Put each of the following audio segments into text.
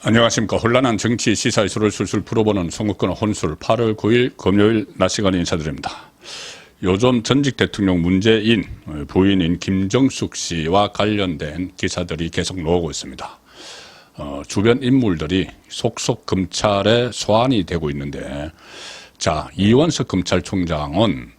안녕하십니까. 혼란한 정치 시사 이슈를 술술 풀어보는 송국근 혼술 8월 9일 금요일 낮 시간에 인사드립니다. 요즘 전직 대통령 문재인 부인인 김정숙 씨와 관련된 기사들이 계속 나오고 있습니다. 주변 인물들이 속속 검찰에 소환이 되고 있는데, 자, 이원석 검찰총장은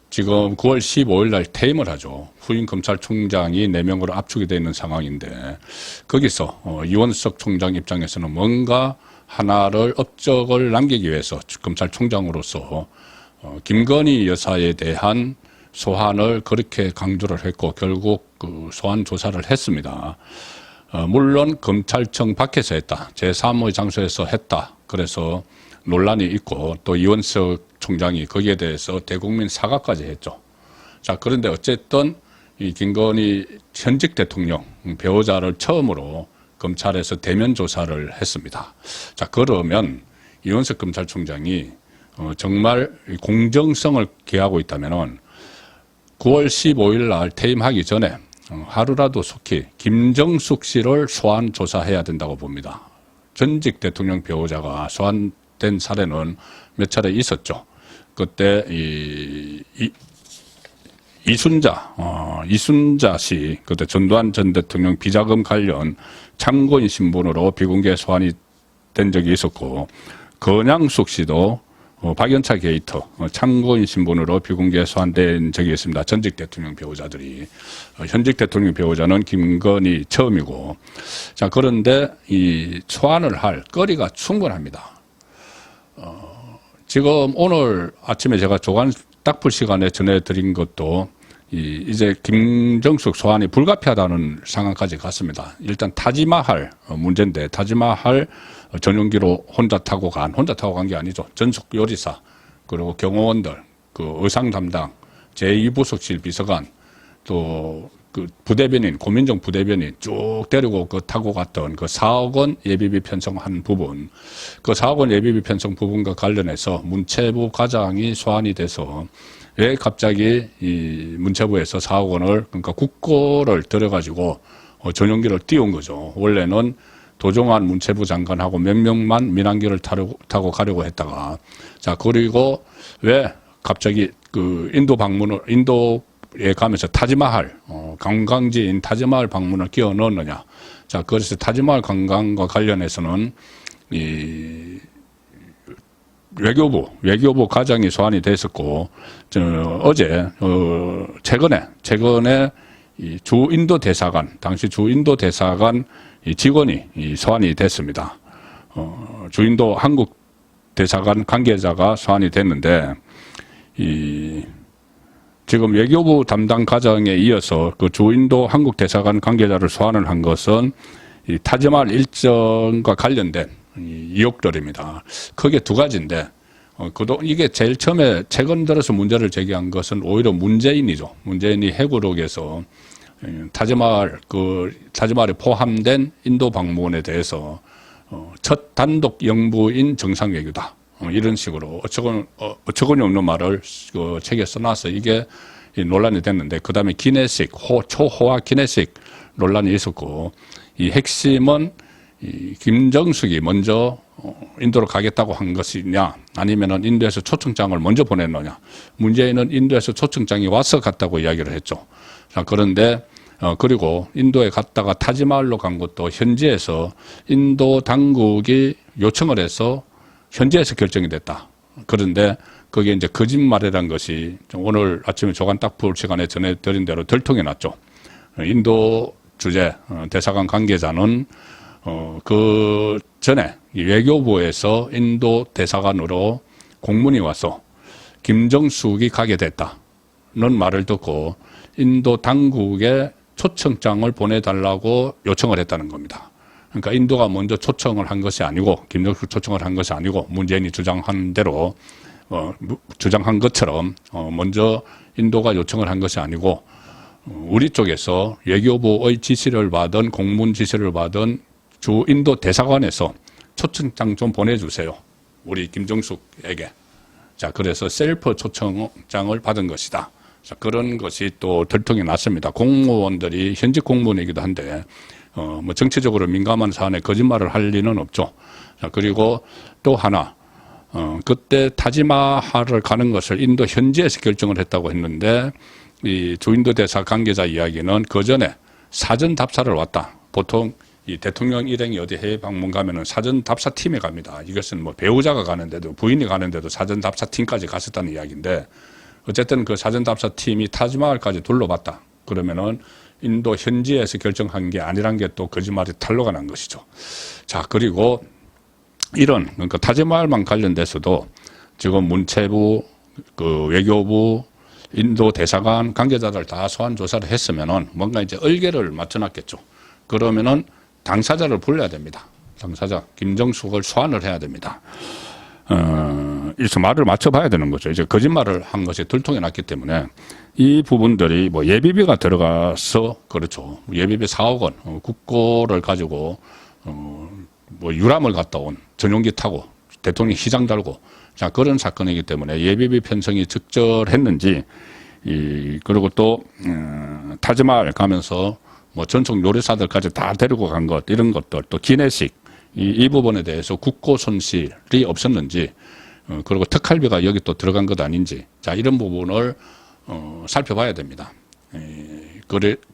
지금 9월 15일 날 퇴임을 하죠. 후임 검찰총장이 4명으로 압축이 되어 있는 상황인데, 거기서 이원석 총장 입장에서는 뭔가 하나를 업적을 남기기 위해서 검찰총장으로서 김건희 여사에 대한 소환을 그렇게 강조를 했고, 결국 그 소환 조사를 했습니다. 물론 검찰청 밖에서 했다, 제3의 장소에서 했다, 그래서 논란이 있고, 또 이원석 총장이 거기에 대해서 대국민 사과까지 했죠. 자, 그런데 어쨌든 이 김건희 현직 대통령 배우자를 처음으로 검찰에서 대면 조사를 했습니다. 자, 그러면 이원석 검찰총장이 정말 공정성을 기하고 있다면은 9월 15일 날 퇴임하기 전에 하루라도 속히 김정숙 씨를 소환 조사해야 된다고 봅니다. 전직 대통령 배우자가 소환된 사례는 몇 차례 있었죠. 그때 이순자 씨, 그때 전두환 전 대통령 비자금 관련 참고인 신분으로 비공개 소환이 된 적이 있었고, 건양숙 씨도 박연차 게이트 참고인 신분으로 비공개 소환된 적이 있습니다. 전직 대통령 배우자들이. 현직 대통령 배우자는 김건희 처음이고, 자, 그런데 이 소환을 할 거리가 충분합니다. 지금 오늘 아침에 제가 조간 딱풀 시간에 전해드린 것도 이제 김정숙 소환이 불가피하다는 상황까지 갔습니다. 일단 타지마할 문제인데, 타지마할 전용기로 혼자 타고 간 게 아니죠. 전속 요리사, 그리고 경호원들, 그 의상 담당, 제2부속실 비서관, 또 그 부대변인, 고민정 부대변인 쭉 데리고 타고 갔던 그 4억 원 예비비 편성한 부분, 그 4억 원 예비비 편성 부분과 관련해서 문체부 과장이 소환이 돼서 왜 갑자기 이 문체부에서 4억 원을, 그러니까 국고를 들여가지고 전용기를 띄운 거죠. 원래는 도종환 문체부 장관하고 몇 명만 민항기를 타고 가려고 했다가, 자, 그리고 왜 갑자기 그 인도에 가면서 타지마할, 관광지인 타지마할 방문을 끼워 넣었느냐. 자, 그래서 타지마할 관광과 관련해서는 이 외교부 과장이 소환이 됐었고, 최근에 이 주인도 대사관, 당시 주인도 대사관 직원이 소환이 됐습니다. 주인도 한국 대사관 관계자가 소환이 됐는데, 지금 외교부 담당 과장에 이어서 그 주인도 한국 대사관 관계자를 소환을 한 것은 이 타지마할 일정과 관련된 의혹들입니다. 크게 두 가지인데, 이게 제일 처음에 최근 들어서 문제를 제기한 것은 오히려 문재인이죠. 문재인이 해구록에서 타지마할에 포함된 인도 방문에 대해서 첫 단독 영부인 정상외교다, 이런 식으로 어처구니 없는 말을 책에 써놔서 이게 논란이 됐는데, 그 다음에 기내식, 초호화 기내식 논란이 있었고, 이 핵심은 이 김정숙이 먼저 인도로 가겠다고 한 것이냐, 아니면은 인도에서 초청장을 먼저 보냈느냐. 문재인은 인도에서 초청장이 와서 갔다고 이야기를 했죠. 자, 그런데 그리고 인도에 갔다가 타지마할로 간 것도 현지에서 인도 당국이 요청을 해서 현지에서 결정이 됐다. 그런데 그게 이제 거짓말이라는 것이 오늘 아침에 조간 딱풀 시간에 전해드린 대로 들통이 났죠. 인도 주재 대사관 관계자는 그 전에 외교부에서 인도 대사관으로 공문이 와서 김정숙이 가게 됐다는 말을 듣고 인도 당국에 초청장을 보내달라고 요청을 했다는 겁니다. 그러니까 인도가 먼저 초청을 한 것이 아니고, 김정숙 초청을 한 것이 아니고, 문재인이 주장한 대로 주장한 것처럼 먼저 인도가 요청을 한 것이 아니고, 우리 쪽에서 외교부의 지시를 받은, 공문 지시를 받은 주 인도 대사관에서 초청장 좀 보내주세요, 우리 김정숙에게. 자, 그래서 셀프 초청장을 받은 것이다. 자, 그런 것이 또 들통이 났습니다. 공무원들이 현직 공무원이기도 한데 뭐 정치적으로 민감한 사안에 거짓말을 할 리는 없죠. 자, 그리고 또 하나 그때 타지마할을 가는 것을 인도 현지에서 결정을 했다고 했는데 이 조인도 대사 관계자 이야기는 그 전에 사전 답사를 왔다. 보통 이 대통령 일행이 어디 해외 방문 가면은 사전 답사 팀에 갑니다. 이것은 뭐 배우자가 가는데도 부인이 가는데도 사전 답사 팀까지 갔었다는 이야기인데 어쨌든 그 사전 답사 팀이 타지마할까지 둘러봤다. 그러면은 인도 현지에서 결정한 게 아니란 게 또 거짓말이 탄로가 난 것이죠. 자, 그리고 이런 그러니까 타지마할만 관련돼서도 지금 문체부, 그 외교부, 인도 대사관 관계자들 다 소환 조사를 했으면은 뭔가 이제 얼개를 맞춰놨겠죠. 그러면은 당사자를 불러야 됩니다. 당사자 김정숙을 소환을 해야 됩니다. 이래서 말을 맞춰봐야 되는 거죠. 이제 거짓말을 한 것이 들통이 났기 때문에 이 부분들이 뭐 예비비가 들어가서 그렇죠. 예비비 4억 원 국고를 가지고 뭐 유람을 갔다 온 전용기 타고 대통령 시장 달고 자 그런 사건이기 때문에 예비비 편성이 적절했는지 그리고 또 타지마할 가면서 뭐 전속 요리사들까지 다 데리고 간 것 이런 것들 또 기내식 이 부분에 대해서 국고 손실이 없었는지 그리고 특할비가 여기 또 들어간 것 아닌지 자 이런 부분을 살펴봐야 됩니다.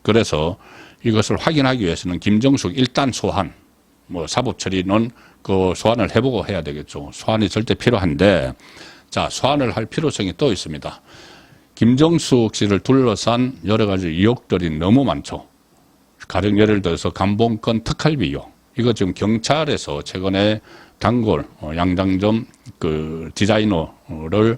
그래서 이것을 확인하기 위해서는 김정숙 일단 소환 뭐 사법 처리는 그 소환을 해보고 해야 되겠죠. 소환이 절대 필요한데 자 소환을 할 필요성이 또 있습니다. 김정숙 씨를 둘러싼 여러 가지 의혹들이 너무 많죠. 가령 예를 들어서 감봉권 특할비 의혹 이거 지금 경찰에서 최근에 단골 양장점 그 디자이너를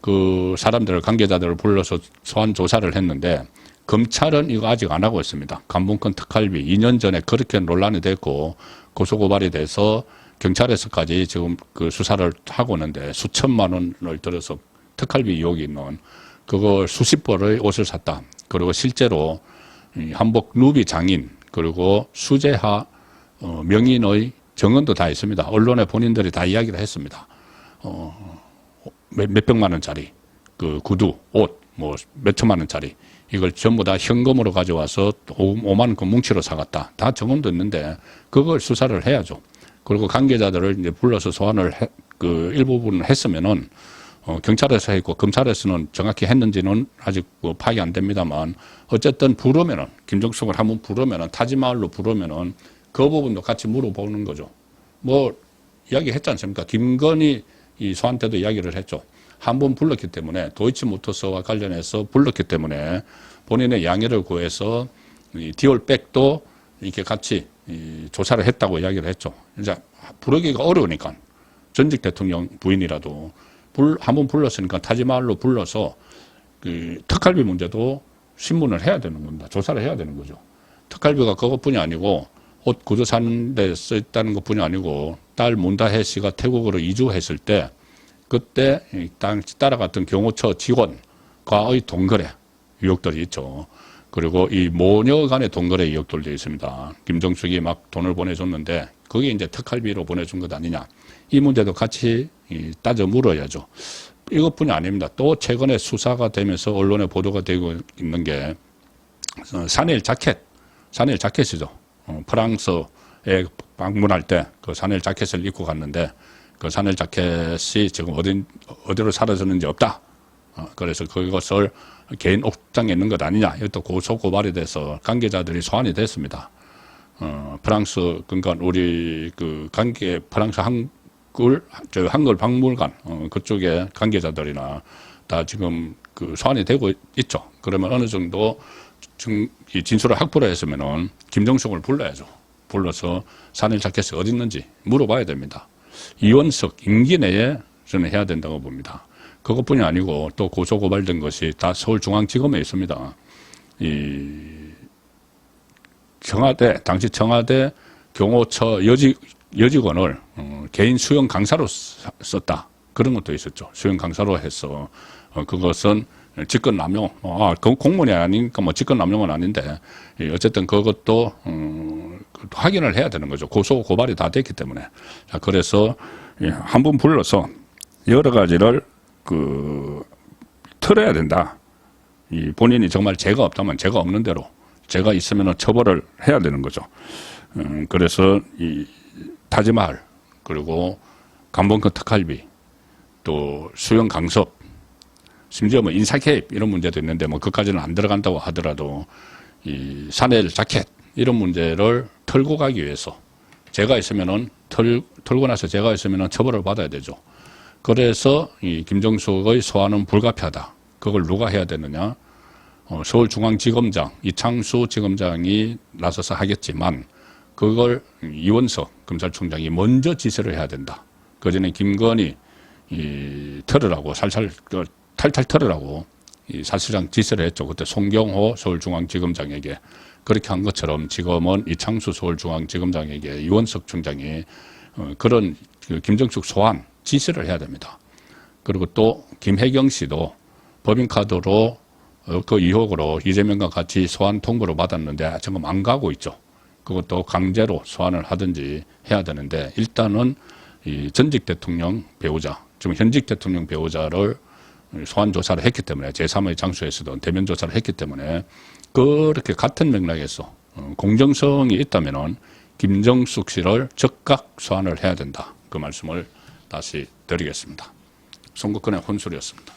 그 사람들을 관계자들을 불러서 소환 조사를 했는데 검찰은 이거 아직 안 하고 있습니다. 감봉권 특할비 2년 전에 그렇게 논란이 됐고 고소고발이 돼서 경찰에서까지 지금 그 수사를 하고 있는데 수천만 원을 들어서 특할비 의혹이 있는 그걸 수십 벌의 옷을 샀다. 그리고 실제로 한복 누비 장인 그리고 수제화 명인의 정언도 다 있습니다. 언론에 본인들이 다 이야기를 했습니다. 몇백만 원짜리 그 구두, 옷, 뭐 몇천만 원짜리 이걸 전부 다 현금으로 가져와서 5만 원권 뭉치로 사갔다. 다 정언도 있는데 그걸 수사를 해야죠. 그리고 관계자들을 이제 불러서 소환을 그 일부분을 했으면은 경찰에서 했고 검찰에서는 정확히 했는지는 아직 뭐 파악이 안 됩니다만 어쨌든 부르면은 김정숙을 한번 부르면은 타지마할로 부르면은 그 부분도 같이 물어보는 거죠. 뭐 이야기했지 않습니까? 김건희 이 소환 때도 이야기를 했죠. 한 번 불렀기 때문에 도이치모터스와 관련해서 불렀기 때문에 본인의 양해를 구해서 이 디올백도 이렇게 같이 조사를 했다고 이야기를 했죠. 이제 부르기가 어려우니까 전직 대통령 부인이라도 한 번 불렀으니까 타지마할로 불러서 그 특할비 문제도 신문을 해야 되는 겁니다. 조사를 해야 되는 거죠. 특할비가 그것뿐이 아니고 옷 구두 사는 데 써있다는 것뿐이 아니고 딸 문다혜 씨가 태국으로 이주했을 때 그때 따라갔던 경호처 직원과의 동거래 의혹들이 있죠. 그리고 이 모녀 간의 동거래 의혹들도 있습니다. 김정숙이 막 돈을 보내줬는데 그게 이제 특할비로 보내준 것 아니냐. 이 문제도 같이 따져 물어야죠. 이것뿐이 아닙니다. 또 최근에 수사가 되면서 언론에 보도가 되고 있는 게 샤넬 자켓이죠. 프랑스에 방문할 때 그 샤넬 자켓을 입고 갔는데 그 샤넬 자켓이 지금 어디로 사라졌는지 없다. 그래서 그것을 개인 옷장에 있는 것 아니냐. 이것도 고소 고발이 돼서 관계자들이 소환이 됐습니다. 프랑스 그러니까 우리 그 프랑스 한글 박물관 그쪽에 관계자들이나 다 지금 그 소환이 되고 있죠. 그러면 어느 정도 이 진술을 확보를 했으면은 김정숙을 불러야죠. 불러서 샤넬 자켓이 어디 있는지 물어봐야 됩니다. 이원석 임기 내에 저는 해야 된다고 봅니다. 그것뿐이 아니고 또 고소 고발된 것이 다 서울중앙지검에 있습니다. 이 당시 청와대 경호처 여직원을 개인 수영 강사로 썼다. 그런 것도 있었죠. 수영 강사로 해서 그것은 직권남용, 공무원이 아니니까 뭐 직권남용은 아닌데 어쨌든 그것도 확인을 해야 되는 거죠. 고소 고발이 다 됐기 때문에. 자, 그래서 한 번 불러서 여러 가지를 틀어야 된다. 이 본인이 정말 죄가 없다면 죄가 없는 대로 죄가 있으면 처벌을 해야 되는 거죠. 그래서 이 타지마할 그리고 감봉크 특활비 또 수영 강섭 심지어 뭐 인사 개입 이런 문제도 있는데 뭐 그까지는 안 들어간다고 하더라도 이 샤넬 자켓 이런 문제를 털고 가기 위해서 죄가 있으면은 털고 나서 죄가 있으면은 처벌을 받아야 되죠. 그래서 이 김정숙의 소환은 불가피하다. 그걸 누가 해야 되느냐? 서울중앙지검장 이창수 지검장이 나서서 하겠지만 그걸 이원석 검찰총장이 먼저 지시를 해야 된다. 그전에 김건희 털으라고 탈탈 털으라고 사실상 지시를 했죠. 그때 송경호 서울중앙지검장에게 그렇게 한 것처럼 지금은 이창수 서울중앙지검장에게 이원석 총장이 그런 김정숙 소환 지시를 해야 됩니다. 그리고 또 김혜경 씨도 법인카드로 그 의혹으로 이재명과 같이 소환 통보를 받았는데 지금 안 가고 있죠. 그것도 강제로 소환을 하든지 해야 되는데 일단은 이 전직 대통령 배우자, 지금 현직 대통령 배우자를 소환 조사를 했기 때문에 제3의 장소에서도 대면 조사를 했기 때문에 그렇게 같은 맥락에서 공정성이 있다면은 김정숙 씨를 즉각 소환을 해야 된다. 그 말씀을 다시 드리겠습니다. 송국근의 혼술이었습니다.